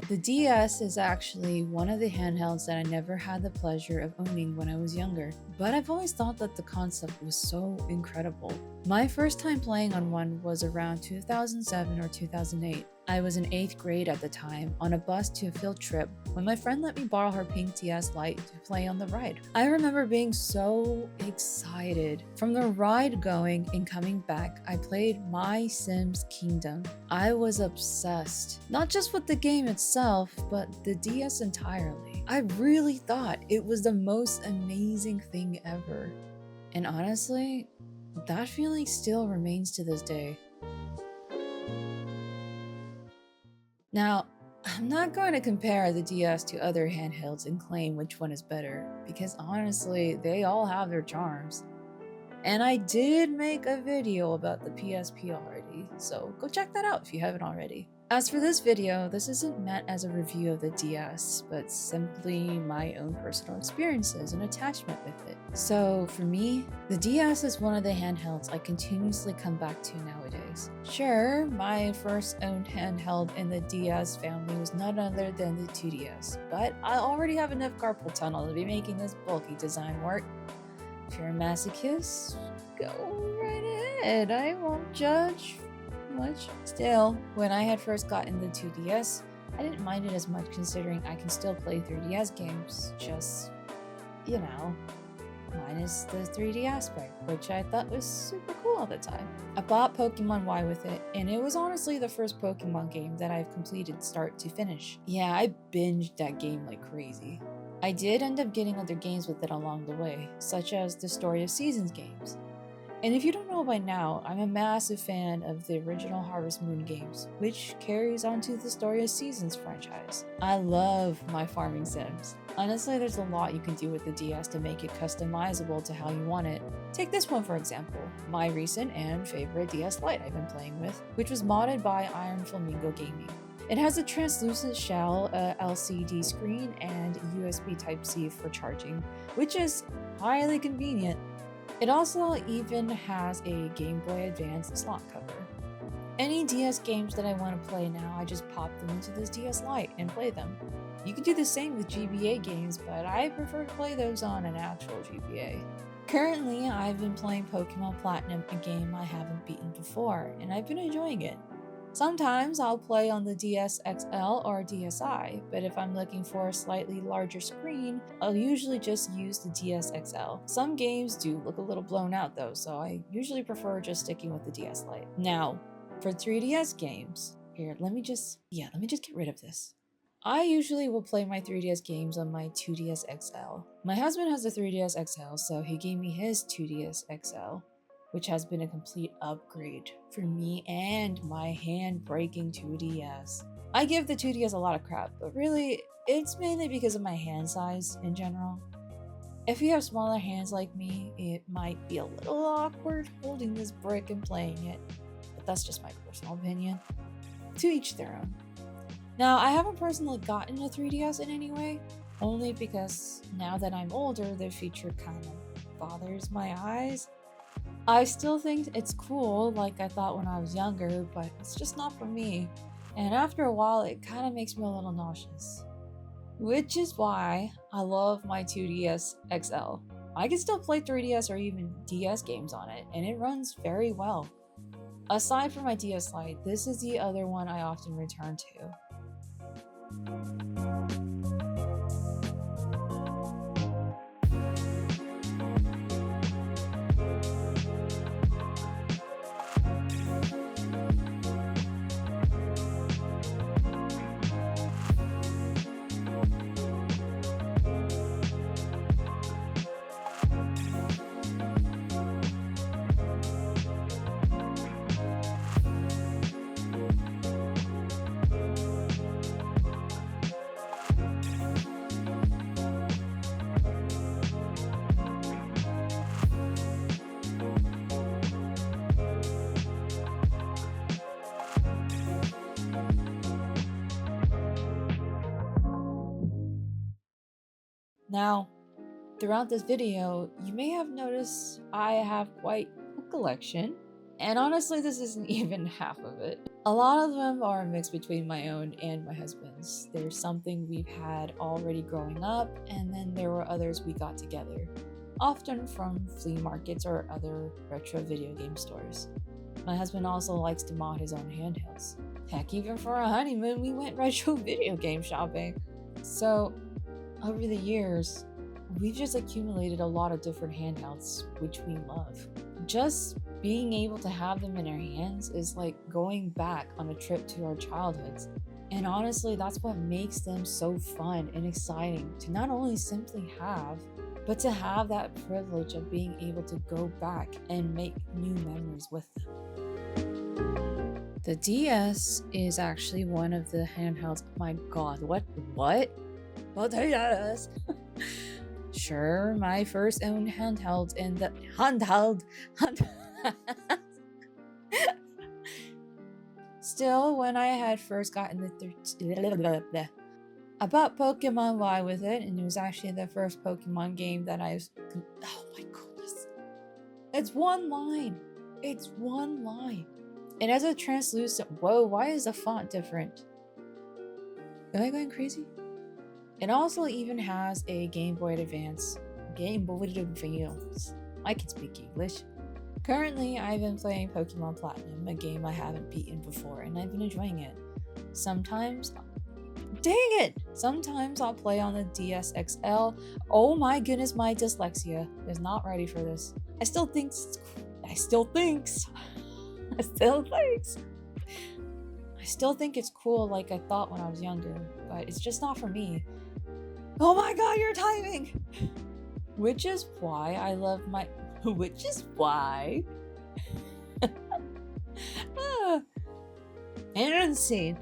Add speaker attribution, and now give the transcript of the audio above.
Speaker 1: The DS is actually one of the handhelds that I never had the pleasure of owning when I was younger, but I've always thought that the concept was so incredible. My first time playing on one was around 2007 or 2008. I was in 8th grade at the time on a bus to a field trip when my friend let me borrow her pink DS Lite to play on the ride. I remember being so excited. From the ride going and coming back, I played My Sims Kingdom. I was obsessed, not just with the game itself, but the DS entirely. I really thought it was the most amazing thing ever. And honestly, that feeling still remains to this day. Now, I'm not going to compare the DS to other handhelds and claim which one is better, because honestly, they all have their charms. And I did make a video about the PSP already, so go check that out if you haven't already. As for this video, this isn't meant as a review of the DS, but simply my own personal experiences and attachment with it. So for me, the DS is one of the handhelds I continuously come back to nowadays. Sure, my first owned handheld in the DS family was none other than the 2DS, but I already have enough carpal tunnel to be making this bulky design work. If you're a masochist, go right ahead, I won't judge much. Still, when I had first gotten the 2DS, I didn't mind it as much considering I can still play 3DS games, just, minus the 3D aspect, which I thought was super cool at the time. I bought Pokemon Y with it, and it was honestly the first Pokemon game that I've completed start to finish. Yeah, I binged that game like crazy. I did end up getting other games with it along the way, such as the Story of Seasons games. And if you don't know by now, I'm a massive fan of the original Harvest Moon games, which carries on to the Story of Seasons franchise. I love my farming sims. Honestly, there's a lot you can do with the DS to make it customizable to how you want it. Take this one for example, my recent and favorite DS Lite I've been playing with, which was modded by Iron Flamingo Gaming. It has a translucent shell, a LCD screen, and USB Type-C for charging, which is highly convenient. It also even has a Game Boy Advance slot cover. Any DS games that I want to play now, I just pop them into this DS Lite and play them. You can do the same with GBA games, but I prefer to play those on an actual GBA. Currently, I've been playing Pokemon Platinum, a game I haven't beaten before, and I've been enjoying it. Sometimes I'll play on the DS XL or DSi, but if I'm looking for a slightly larger screen, I'll usually just use the DS XL. Some games do look a little blown out though, so I usually prefer just sticking with the DS Lite. Now, for 3DS games, let me just get rid of this. I usually will play my 3DS games on my 2DS XL. My husband has a 3DS XL, so he gave me his 2DS XL, which has been a complete upgrade for me and my hand-breaking 2DS. I give the 2DS a lot of crap, but really, it's mainly because of my hand size in general. If you have smaller hands like me, it might be a little awkward holding this brick and playing it, but that's just my personal opinion. To each their own. Now, I haven't personally gotten a 3DS in any way, only because now that I'm older, the feature kind of bothers my eyes. I still think it's cool like I thought when I was younger, but it's just not for me. And after a while, it kind of makes me a little nauseous. Which is why I love my 2DS XL. I can still play 3DS or even DS games on it, and it runs very well. Aside from my DS Lite, this is the other one I often return to. Now, throughout this video, you may have noticed I have quite a collection, and honestly this isn't even half of it. A lot of them are a mix between my own and my husband's. There's something we've had already growing up, and then there were others we got together, often from flea markets or other retro video game stores. My husband also likes to mod his own handhelds. Heck, even for our honeymoon, we went retro video game shopping. So, over the years, we've just accumulated a lot of different handhelds, which we love. Just being able to have them in our hands is like going back on a trip to our childhoods. And honestly, that's what makes them so fun and exciting to not only simply have, but to have that privilege of being able to go back and make new memories with them. The DS is actually one of the handhelds. Oh my god, what? Potatoes! Sure, my first own handheld in the handheld. Still, when I had first gotten the I bought Pokemon Y with it, and it was actually the first Pokemon game that oh my goodness. It's one line. It's one line. It has a translucent. Whoa, why is the font different? Am I going crazy? It also even has a Game Boy Advance. Game Boy Advance. I can speak English. Currently, I've been playing Pokemon Platinum, a game I haven't beaten before, and I've been enjoying it. Sometimes I'll play on the DS XL. Oh my goodness, my dyslexia is not ready for this. I still think it's cool like I thought when I was younger, but it's just not for me. Oh my god, you're timing! Which is why I love my... Which is why... Insane.